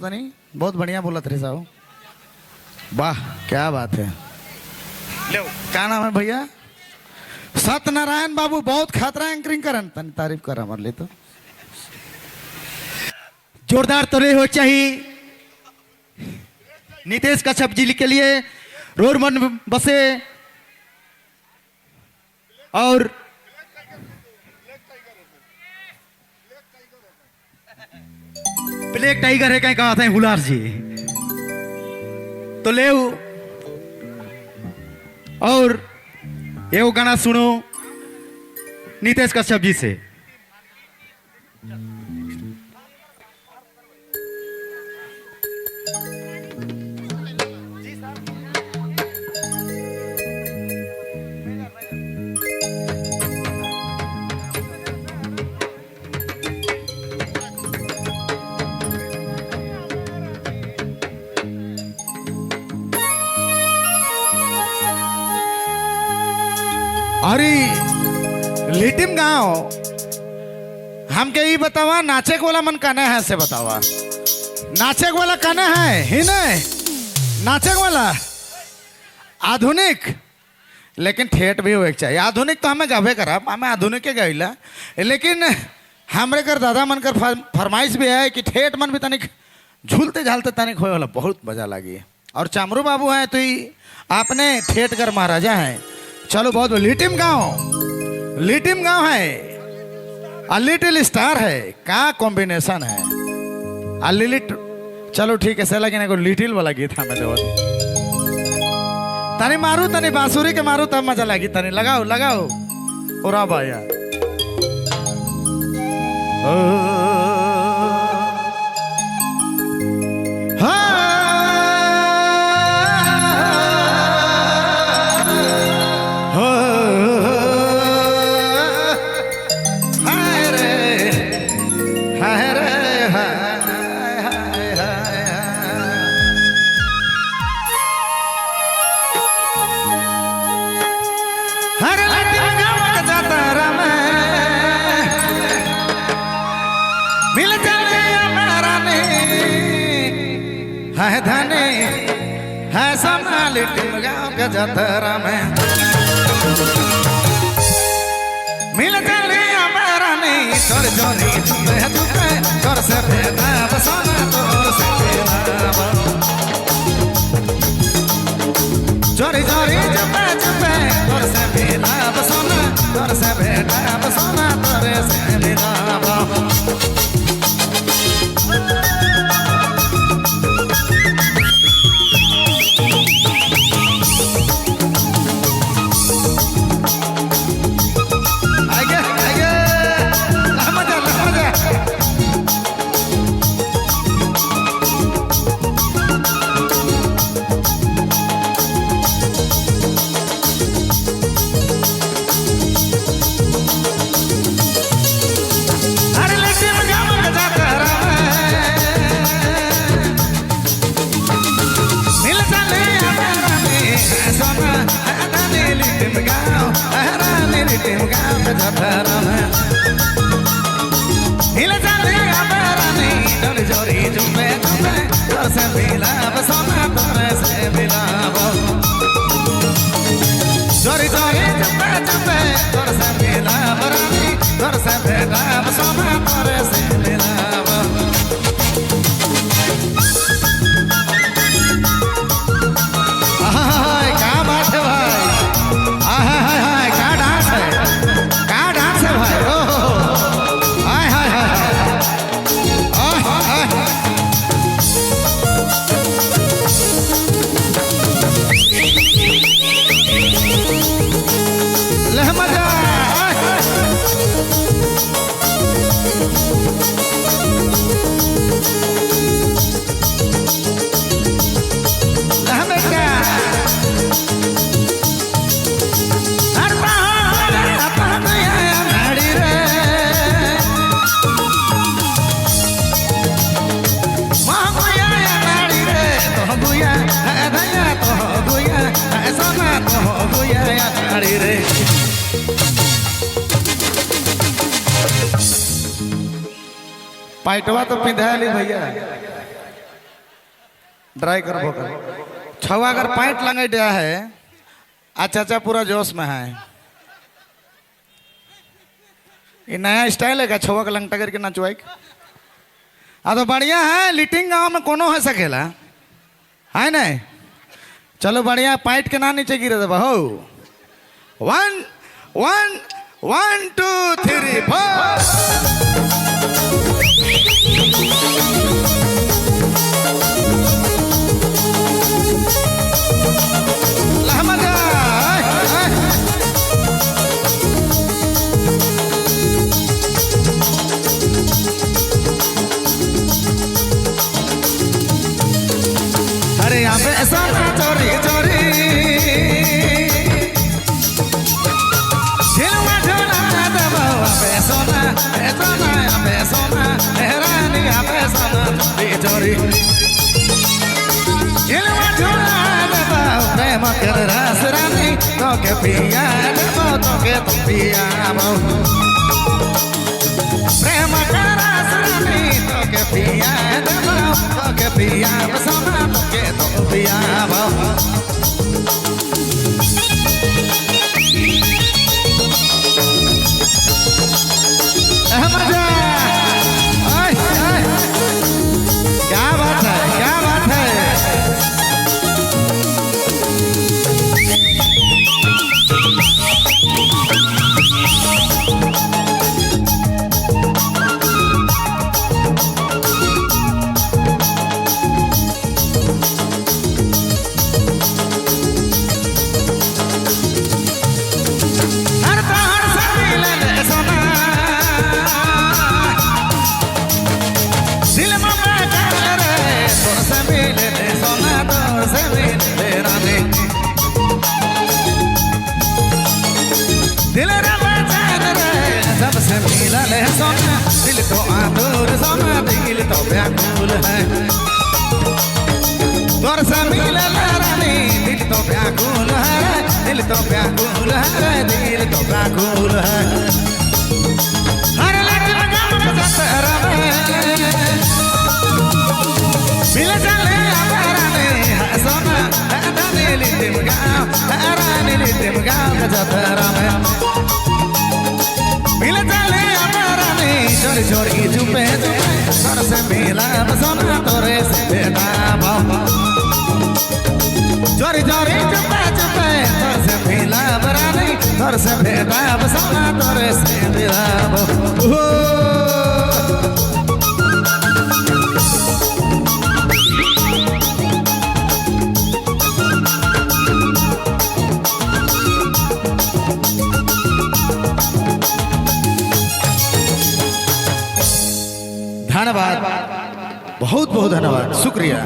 तो नहीं, बहुत बढ़िया बोला थे साहब, वाह क्या बात है। लो क्या नाम है भैया? सत्यनारायण बाबू, बहुत खतरा एंकरिंग करन, तनी तारीफ कर हमारे लिए तो जोरदार तोरे हो चाहिए। नितेश कश्यप जी के लिए रोड मन बसे और ब्लैक टाइगर है, कहीं कहा था हुलार जी तो ले और ये वो गाना सुनो नितेश कश्यप जी से। अरे लिटिम गाँव हमके ये बतावा, नाचे वाला मन कने है से बतावा, नाचे वाला कने है ही नहीं, नाचे वाला आधुनिक लेकिन ठेठ भी होए चाहिए। आधुनिक तो हमें गावे करा, हमें आधुनिक के गाइला, लेकिन हमरे कर दादा मन कर फरमाइश भी है कि ठेठ मन भी तनिक झूलते झालते तनिक होए वाला बहुत मजा लगी। और चामरू बाबू हैं तो ही आपने ठेठ कर महाराजा हैं। चलो बहुत लिटिम गांव है, लिटिल स्टार है, क्या कॉम्बिनेशन है। लिटिल चलो ठीक है, सला को लिटिल वाला गीत हमें देव तनी मारू, तनी बांसुरी के मारू तब मजा लगी, तनी लगाओ लगाओ ओरा बाया। है धने है समा लिटिम गाँव के जतरा में मिल चले हमारा नहीं चोर चोरी चुपे चुपे चोर से भेदा बसोना चोर से भेदा चोरी चोरी चुपे चुपे चोर से भेदा बसोना चोर से भेदा बसोना चोर से भेदा। चोरी चोरी चुपे चुपे तोर से मिला बरानी, तोर से भेदा बसोना तोर से मिला। क्या बात है भाई, क्या डांस है, क्या डांस है भाई, हाय हाय हाय मजा। पाइटवा तो पिंधा ली भैया। ड्राई कर भोकर छवा अगर पैंट लंगे दिया है अच्छा अच्छा पूरा जोश में है ये नया स्टाइल है क्या छवा का लंगटा करके नचवाई तो बढ़िया है लिटिंग गांव में कोनो है सकेला है नहीं चलो बढ़िया पैंट के ना नीचे गिरे दबा हो 1 1 1 2 3 4 अरे यहाँ पे सोना चोरी चोरी झिलवा झोला दबाओ पे सोना यहाँ पे सोना रानी यहाँ पे सोना चोरी चोरी झिलवा झोला दबाओ प्रेम कर रस रानी तो के पिया दबाओ तो के तुम पिया प्रेम कर रस रानी तो के पिया दबाओ तो के पिया सोना तो के तुम पिया मजा क्या बात है क्या बात है दिल सबसे मिला ले सोना दिल तो आतुर सोना दिल तो व्याकुल है तोर से मिला रानी दिल तो व्याकुल है दिल तो व्याकुल है दिल तो व्याकुल है हर लग मिल चले रानी सोना रानी लिटिम गाँव जतरा में मिल चले रानी चोरी चोरी चुपे चुपे तोर से मिला सोना तोरे से बेटा चोरी चोरी चुपे चुपे तोर से मिला रानी तोर से बेटा सोना तोरे से मिला धन्यवाद बहुत बहुत धन्यवाद शुक्रिया।